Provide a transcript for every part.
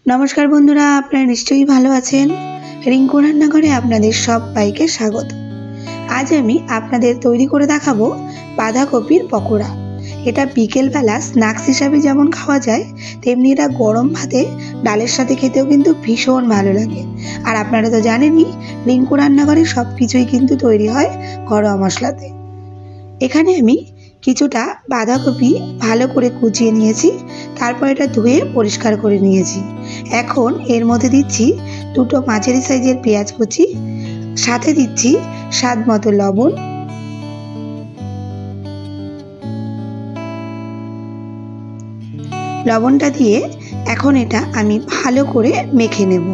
नमस्कार बंधुरा आपनारा निश्चयই ভালো আছেন। রিঙ্কু রান্নাঘরে আপনাদের সবাইকে স্বাগত। আজ আমি আপনাদের তৈরি করে দেখাবো বাঁধাকপির পকোড়া। এটা বিকেলবেলা স্ন্যাক্স হিসাবে যেমন খাওয়া যায় তেমনি এটা গরম ভাতে ডালের সাথে খেতেও কিন্তু ভীষণ ভালো লাগে। আর আপনারা তো জানেনই রিঙ্কু রান্নাঘরে সব কিছুই কিন্তু তৈরি হয় ঘরোয়া মশলাতে। এখানে আমি কিছুটা বাঁধাকপি ভালো করে কুচিয়ে নিয়েছি, তারপর এটা ধুয়ে পরিষ্কার করে নিয়েছি। এখন এর মধ্যে দিচ্ছি দুটো মাঝারি সাইজের পেঁয়াজ কুচি, সাথে দিচ্ছি স্বাদ মতো লবণ, লবণটা দিয়ে এখন এটা আমি ভালো করে মেখে নেব।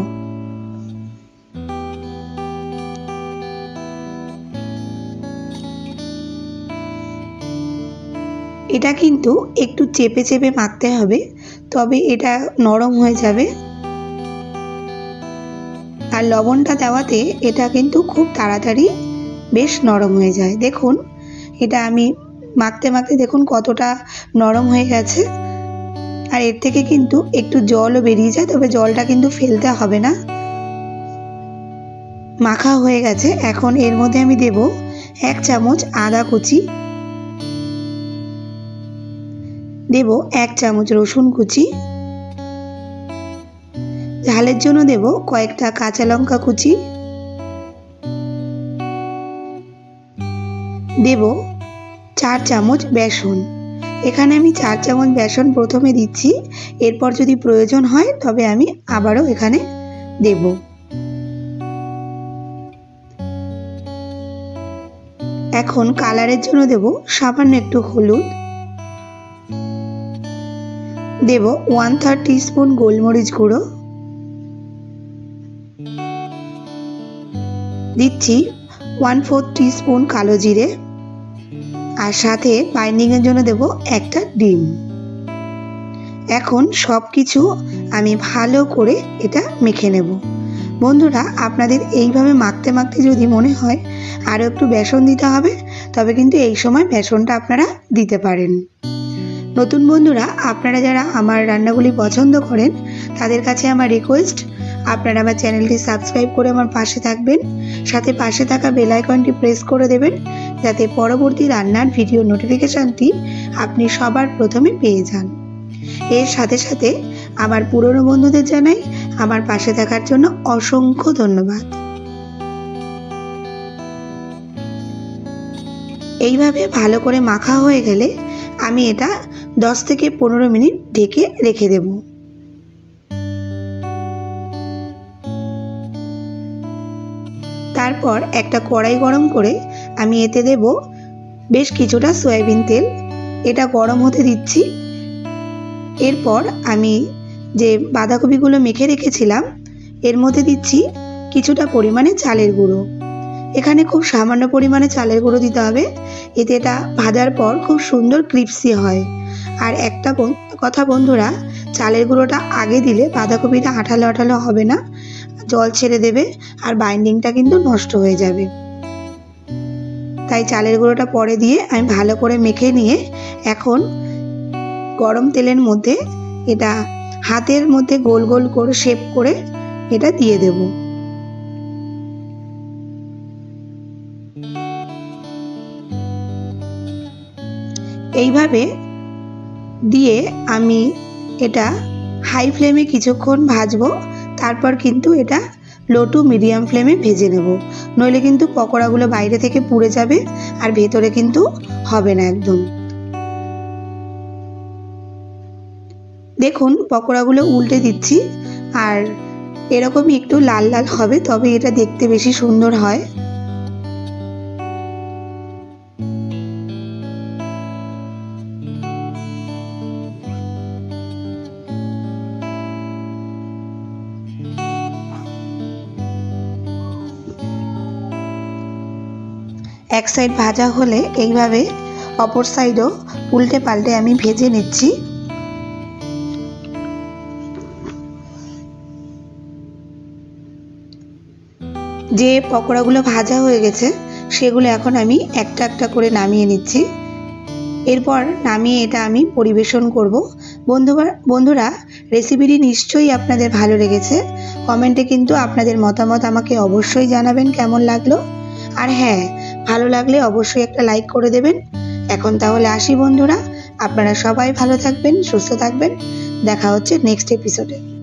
এটা কিন্তু একটু চেপে চেপে মাখতে হবে, তবে এটা নরম হয়ে যাবে। আর লবণটা দেওয়াতে এটা কিন্তু খুব তাড়াতাড়ি বেশ নরম হয়ে যায়। দেখুন এটা আমি মাখতে মাখতে দেখুন কতটা নরম হয়ে গেছে। আর এর থেকে কিন্তু একটু জলও বেরিয়ে যায়, তবে জলটা কিন্তু ফেলতে হবে না। মাখা হয়ে গেছে। এখন এর মধ্যে আমি দেব 1 চামচ আদা কুচি, দেব 1 চামচ রসুন কুচি, ঝালের জন্য দেব কয়েকটা কাঁচা লঙ্কা কুচি, দেব 4 চামচ বেসন। এখানে আমি 4 চামচ বেসন প্রথমে দিচ্ছি, এরপর যদি প্রয়োজন হয় তবে আমি আবারও এখানে দেব। এখন কালারের জন্য দেব সামান্য একটু হলুদ, দেব 1/3 টিস্পুন গোলমরিচ গুঁড়ো, দিচ্ছি 1/4 টিস্পুন কালো জিরে, আর সাথে বাইন্ডিং এর জন্য দেব একটা ডিম। এখন সব কিছু আমি ভালো করে এটা মেখে নেব। বন্ধুরা আপনাদের এইভাবে মাখতে মাখতে যদি মনে হয় আরও একটু বেসন দিতে হবে, তবে কিন্তু এই সময় বেসনটা আপনারা দিতে পারেন। নতুন বন্ধুরা আপনারা যারা আমার রান্নাগুলি পছন্দ করেন তাদের কাছে আমার রিকোয়েস্ট, আপনারা আমার চ্যানেলটি সাবস্ক্রাইব করে আমার পাশে থাকবেন, সাথে পাশে থাকা বেল আইকনটি প্রেস করে দেবেন যাতে পরবর্তী রান্নার ভিডিও নোটিফিকেশনটি আপনি সবার প্রথমে পেয়ে যান। এর সাথে সাথে আমার পুরনো বন্ধুদের জানাই আমার পাশে থাকার জন্য অসংখ্য ধন্যবাদ। এইভাবে ভালো করে মাখা হয়ে গেলে আমি এটা 10 থেকে 15 মিনিট ঢেকে রেখে দেব। তারপর একটা কড়াই গরম করে আমি এতে দেব বেশ কিছুটা সয়াবিন তেল। এটা গরম হতে দিচ্ছি। এরপর আমি যে বাঁধাকপিগুলো মেখে রেখেছিলাম এর মধ্যে দিচ্ছি কিছুটা পরিমাণে চালের গুঁড়ো। এখানে খুব সামান্য পরিমাণে চালের গুঁড়ো দিতে হবে, এতে এটা ভাজার পর খুব সুন্দর ক্রিপসি হয়। আর একটা কথা বন্ধুরা, চালের গুঁড়োটা আগে দিলে বাঁধাকপিটা আঠালো আঠালো হবে না, জল ছেড়ে দেবে আর বাইন্ডিংটা কিন্তু নষ্ট হয়ে যাবে। তাই চালের গুঁড়োটা পরে দিয়ে আমি ভালো করে মেখে নিয়ে এখন গরম তেলের মধ্যে এটা হাতের মধ্যে গোল গোল করে শেপ করে এটা দিয়ে দেব। এইভাবে দিয়ে আমি এটা হাই ফ্লেমে কিছুক্ষণ ভাজবো, তারপর কিন্তু এটা লো টু মিডিয়াম ফ্লেমে ভেজে নেব, নইলে কিন্তু পকোড়াগুলো বাইরে থেকে পুড়ে যাবে আর ভেতরে কিন্তু হবে না একদম। দেখুন পকোড়াগুলো উল্টে দিচ্ছি, আর এরকমই একটু লাল লাল হবে, তবে এটা দেখতে বেশি সুন্দর হয়। এক সাইড ভাজা হলে এইভাবে অপর সাইডও উল্টে পাল্টে আমি ভেজে নিচ্ছি। যে পকোড়াগুলো ভাজা হয়ে গেছে সেগুলো এখন আমি একটা একটা করে নামিয়ে নিচ্ছি। এরপর নামিয়ে এটা আমি পরিবেশন করব। বন্ধুরা রেসিপিটি নিশ্চয়ই আপনাদের ভালো লেগেছে। কমেন্টে কিন্তু আপনাদের মতামত আমাকে অবশ্যই জানাবেন কেমন লাগলো। আর হ্যাঁ, ভালো লাগলে অবশ্যই একটা লাইক করে দেবেন। এখন তাহলে আসি বন্ধুরা, আপনারা সবাই ভালো থাকবেন, সুস্থ থাকবেন। দেখা হচ্ছে নেক্সট এপিসোডে।